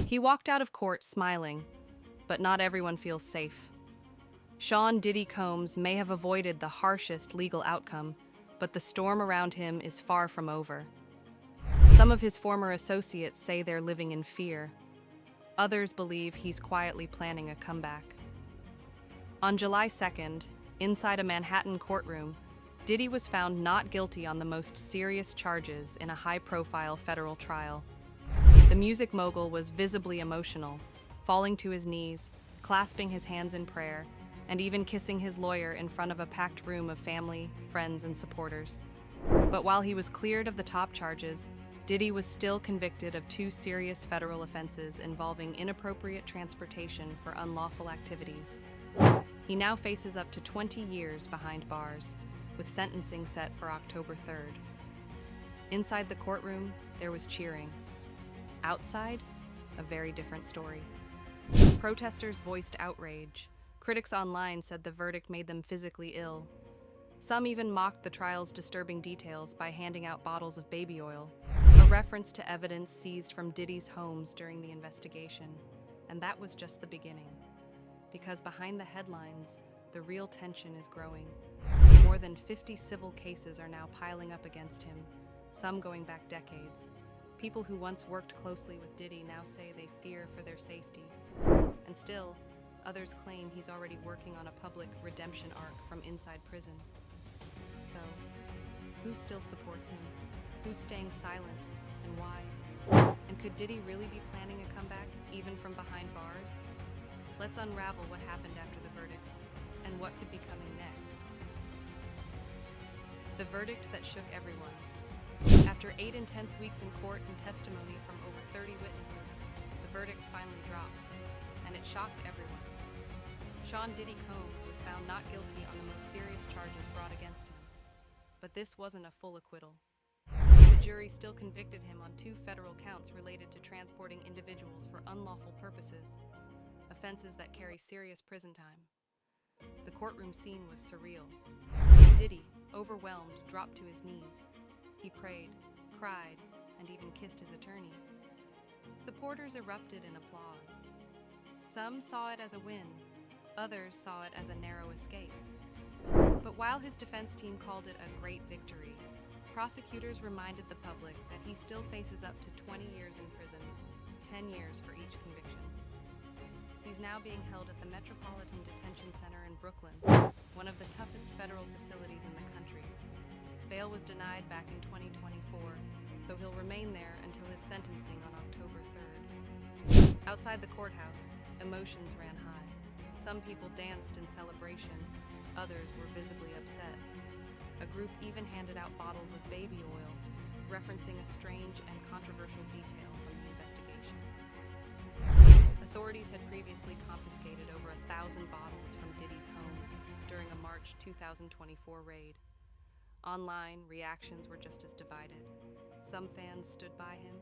He walked out of court smiling, but not everyone feels safe. Sean Diddy Combs may have avoided the harshest legal outcome, but the storm around him is far from over. Some of his former associates say they're living in fear. Others believe he's quietly planning a comeback. On July 2nd, inside a Manhattan courtroom, Diddy was found not guilty on the most serious charges in a high-profile federal trial. The music mogul was visibly emotional, falling to his knees, clasping his hands in prayer, and even kissing his lawyer in front of a packed room of family, friends, and supporters. But while he was cleared of the top charges, Diddy was still convicted of 2 serious federal offenses involving inappropriate transportation for unlawful activities. He now faces up to 20 years behind bars, with sentencing set for October 3rd. Inside the courtroom, there was cheering. Outside, a very different story. Protesters voiced outrage. Critics online said the verdict made them physically ill. Some even mocked the trial's disturbing details by handing out bottles of baby oil, a reference to evidence seized from Diddy's homes during the investigation. And that was just the beginning. Because behind the headlines, the real tension is growing. More than 50 civil cases are now piling up against him, some going back decades. People who once worked closely with Diddy now say they fear for their safety. And still, others claim he's already working on a public redemption arc from inside prison. So, who still supports him? Who's staying silent, and why? And could Diddy really be planning a comeback, even from behind bars? Let's unravel what happened after the verdict, and what could be coming next. The verdict that shook everyone. After 8 intense weeks in court and testimony from over 30 witnesses, the verdict finally dropped, and it shocked everyone. Sean Diddy Combs was found not guilty on the most serious charges brought against him. But this wasn't a full acquittal. The jury still convicted him on 2 federal counts related to transporting individuals for unlawful purposes, offenses that carry serious prison time. The courtroom scene was surreal. Diddy, overwhelmed, dropped to his knees. He prayed, cried, and even kissed his attorney. Supporters erupted in applause. Some saw it as a win, others saw it as a narrow escape. But while his defense team called it a great victory, prosecutors reminded the public that he still faces up to 20 years in prison, 10 years for each conviction. He's now being held at the Metropolitan Detention Center in Brooklyn, one of the toughest federal facilities in the country. Bail was denied back in 2024, so he'll remain there until his sentencing on October 3rd. Outside the courthouse, emotions ran high. Some people danced in celebration, others were visibly upset. A group even handed out bottles of baby oil, referencing a strange and controversial detail from the investigation. Authorities had previously confiscated over 1,000 bottles from Diddy's homes during a March 2024 raid. Online, reactions were just as divided. Some fans stood by him,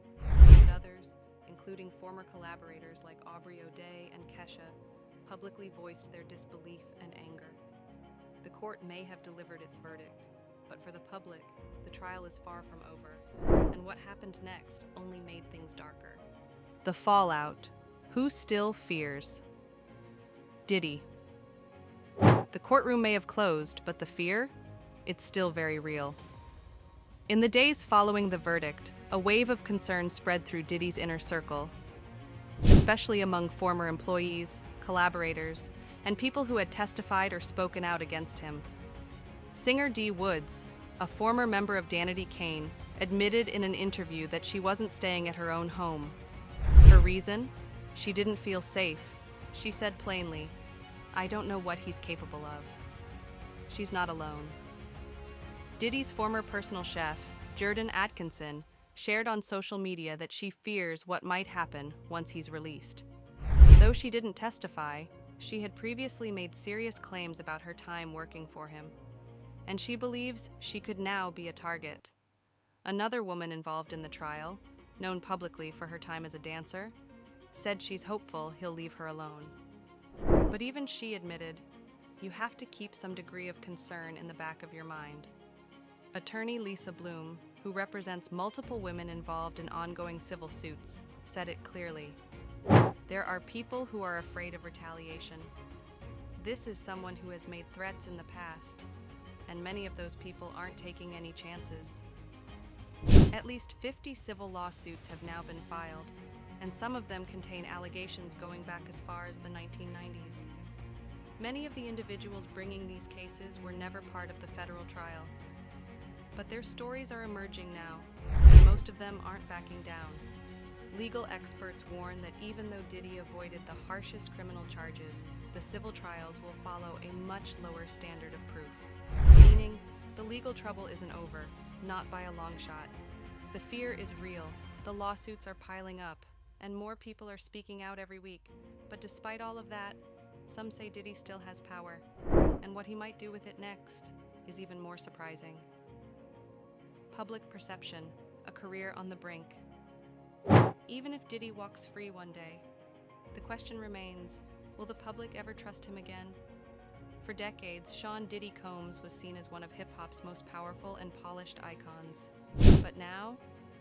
but others, including former collaborators like Aubrey O'Day and Kesha, publicly voiced their disbelief and anger. The court may have delivered its verdict, but for the public, the trial is far from over. And what happened next only made things darker. The fallout. Who still fears? Diddy. The courtroom may have closed, but the fear? It's still very real. In the days following the verdict, a wave of concern spread through Diddy's inner circle, especially among former employees, collaborators, and people who had testified or spoken out against him. Singer Dee Woods, a former member of Danity Kane, admitted in an interview that she wasn't staying at her own home. Her reason? She didn't feel safe. She said plainly, "I don't know what he's capable of." She's not alone. Diddy's former personal chef, Jordan Atkinson, shared on social media that she fears what might happen once he's released. Though she didn't testify, she had previously made serious claims about her time working for him, and she believes she could now be a target. Another woman involved in the trial, known publicly for her time as a dancer, said she's hopeful he'll leave her alone. But even she admitted, you have to keep some degree of concern in the back of your mind. Attorney Lisa Bloom, who represents multiple women involved in ongoing civil suits, said it clearly. There are people who are afraid of retaliation. This is someone who has made threats in the past, and many of those people aren't taking any chances. At least 50 civil lawsuits have now been filed, and some of them contain allegations going back as far as the 1990s. Many of the individuals bringing these cases were never part of the federal trial. But their stories are emerging now, and most of them aren't backing down. Legal experts warn that even though Diddy avoided the harshest criminal charges, the civil trials will follow a much lower standard of proof. Meaning, the legal trouble isn't over, not by a long shot. The fear is real, the lawsuits are piling up, and more people are speaking out every week. But despite all of that, some say Diddy still has power, and what he might do with it next is even more surprising. Public perception, a career on the brink. Even if Diddy walks free one day, the question remains, will the public ever trust him again? For decades, Sean Diddy Combs was seen as one of hip-hop's most powerful and polished icons. But now,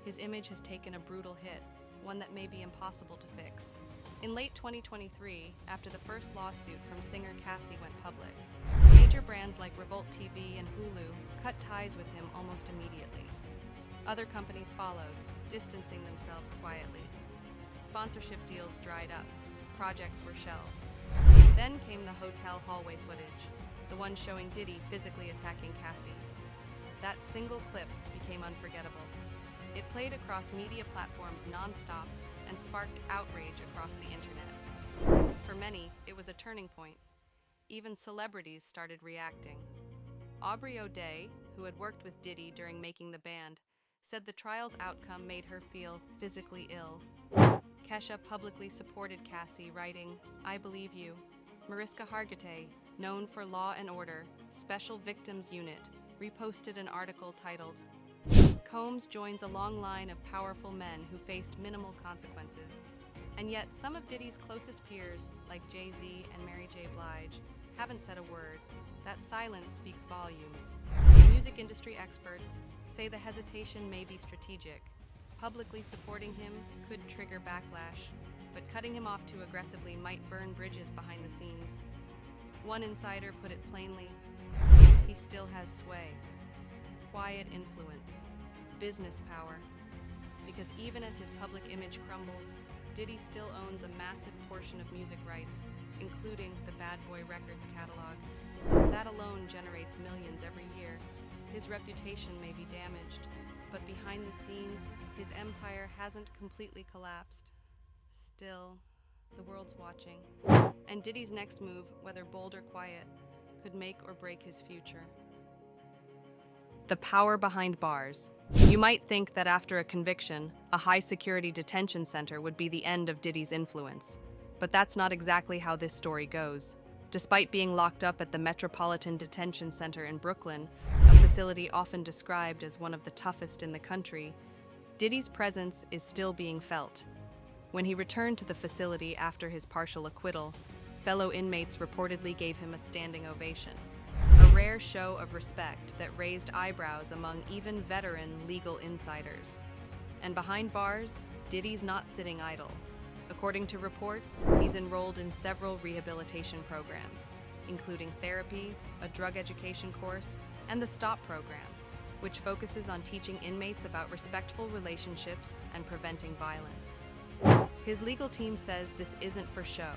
his image has taken a brutal hit, one that may be impossible to fix. In late 2023, after the first lawsuit from singer Cassie went public, major brands like Revolt TV and Hulu cut ties with him almost immediately. Other companies followed, distancing themselves quietly. Sponsorship deals dried up, projects were shelved. Then came the hotel hallway footage, the one showing Diddy physically attacking Cassie. That single clip became unforgettable. It played across media platforms non-stop and sparked outrage across the internet. For many, it was a turning point. Even celebrities started reacting. Aubrey O'Day, who had worked with Diddy during making the band, said the trial's outcome made her feel physically ill. Kesha publicly supported Cassie, writing, "I believe you." Mariska Hargitay, known for Law and Order, Special Victims Unit, reposted an article titled, "Combs joins a long line of powerful men who faced minimal consequences." And yet, some of Diddy's closest peers, like Jay-Z and Mary J. Blige, haven't said a word. That silence speaks volumes. Music industry experts say the hesitation may be strategic. Publicly supporting him could trigger backlash, but cutting him off too aggressively might burn bridges behind the scenes. One insider put it plainly, he still has sway, quiet influence, business power. Because even as his public image crumbles, Diddy still owns a massive portion of music rights, including the Bad Boy Records catalog. That alone generates millions every year. His reputation may be damaged, but behind the scenes, his empire hasn't completely collapsed. Still, the world's watching. And Diddy's next move, whether bold or quiet, could make or break his future. The power behind bars. You might think that after a conviction, a high-security detention center would be the end of Diddy's influence. But that's not exactly how this story goes. Despite being locked up at the Metropolitan Detention Center in Brooklyn, a facility often described as one of the toughest in the country, Diddy's presence is still being felt. When he returned to the facility after his partial acquittal, fellow inmates reportedly gave him a standing ovation, a rare show of respect that raised eyebrows among even veteran legal insiders. And behind bars, Diddy's not sitting idle. According to reports, he's enrolled in several rehabilitation programs, including therapy, a drug education course, and the STOP program, which focuses on teaching inmates about respectful relationships and preventing violence. His legal team says this isn't for show,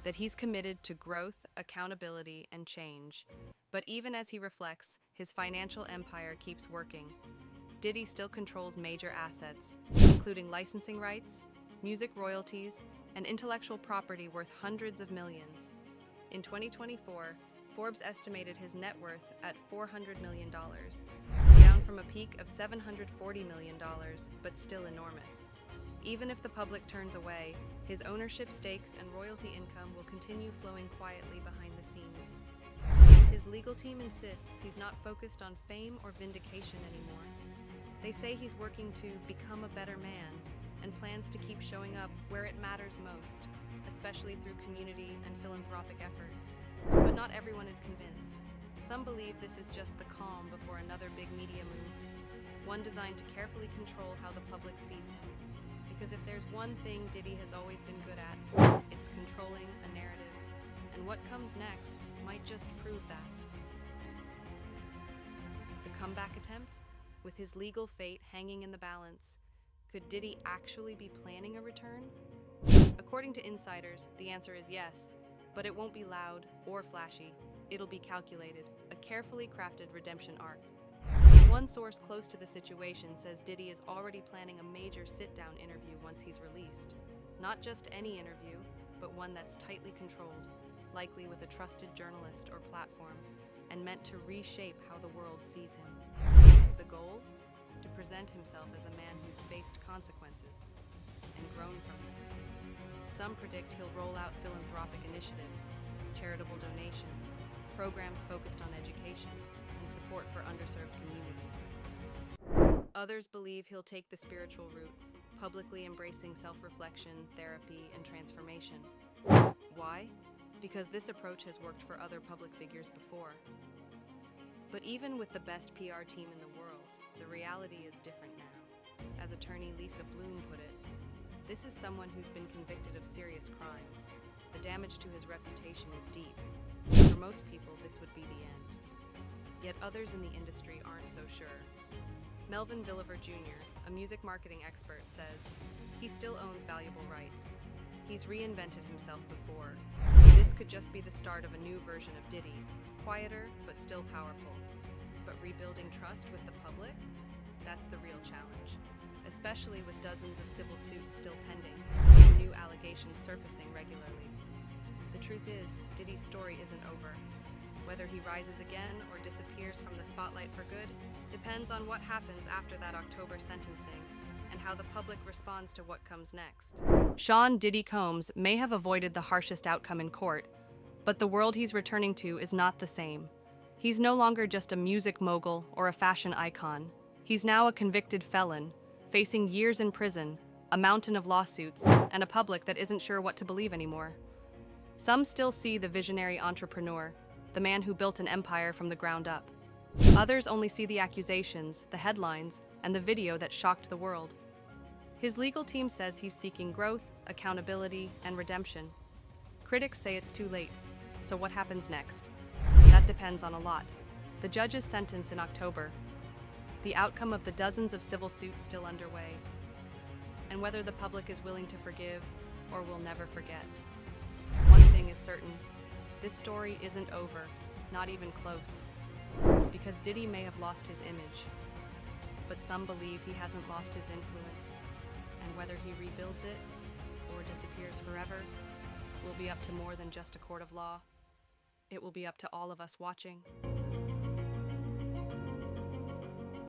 that he's committed to growth, accountability, and change. But even as he reflects, his financial empire keeps working. Diddy still controls major assets, including licensing rights, music royalties, and intellectual property worth hundreds of millions. In 2024, Forbes estimated his net worth at $400 million, down from a peak of $740 million, but still enormous. Even if the public turns away, his ownership stakes and royalty income will continue flowing quietly behind the scenes. His legal team insists he's not focused on fame or vindication anymore. They say he's working to become a better man and plans to keep showing up where it matters most, especially through community and philanthropic efforts. But not everyone is convinced. Some believe this is just the calm before another big media move, one designed to carefully control how the public sees him. Because if there's one thing Diddy has always been good at, it's controlling a narrative. And what comes next might just prove that. The comeback attempt? With his legal fate hanging in the balance, could Diddy actually be planning a return? According to insiders, the answer is yes, but it won't be loud or flashy. It'll be calculated, a carefully crafted redemption arc. One source close to the situation says Diddy is already planning a major sit-down interview once he's released. Not just any interview, but one that's tightly controlled, likely with a trusted journalist or platform, and meant to reshape how the world sees him. The goal? To present himself as a man who's faced consequences and grown from them. Some predict he'll roll out philanthropic initiatives, charitable donations, programs focused on education, and support for underserved communities. Others believe he'll take the spiritual route, publicly embracing self-reflection, therapy, and transformation. Why? Because this approach has worked for other public figures before. But even with the best PR team in the world, the reality is different now. As attorney Lisa Bloom put it, this is someone who's been convicted of serious crimes. The damage to his reputation is deep. For most people, this would be the end. Yet others in the industry aren't so sure. Melvin Villiver Jr., a music marketing expert, says he still owns valuable rights. He's reinvented himself before. This could just be the start of a new version of Diddy, quieter but still powerful. But rebuilding trust with the public? That's the real challenge, especially with dozens of civil suits still pending and new allegations surfacing regularly. The truth is, Diddy's story isn't over. Whether he rises again or disappears from the spotlight for good depends on what happens after that October sentencing and how the public responds to what comes next. Sean Diddy Combs may have avoided the harshest outcome in court, but the world he's returning to is not the same. He's no longer just a music mogul or a fashion icon. He's now a convicted felon, facing years in prison, a mountain of lawsuits, and a public that isn't sure what to believe anymore. Some still see the visionary entrepreneur, the man who built an empire from the ground up. Others only see the accusations, the headlines, and the video that shocked the world. His legal team says he's seeking growth, accountability, and redemption. Critics say it's too late, so what happens next? That depends on a lot. The judge's sentence in October, the outcome of the dozens of civil suits still underway, and whether the public is willing to forgive or will never forget. One thing is certain, this story isn't over, not even close, because Diddy may have lost his image, but some believe he hasn't lost his influence, and whether he rebuilds it or disappears forever will be up to more than just a court of law. It will be up to all of us watching.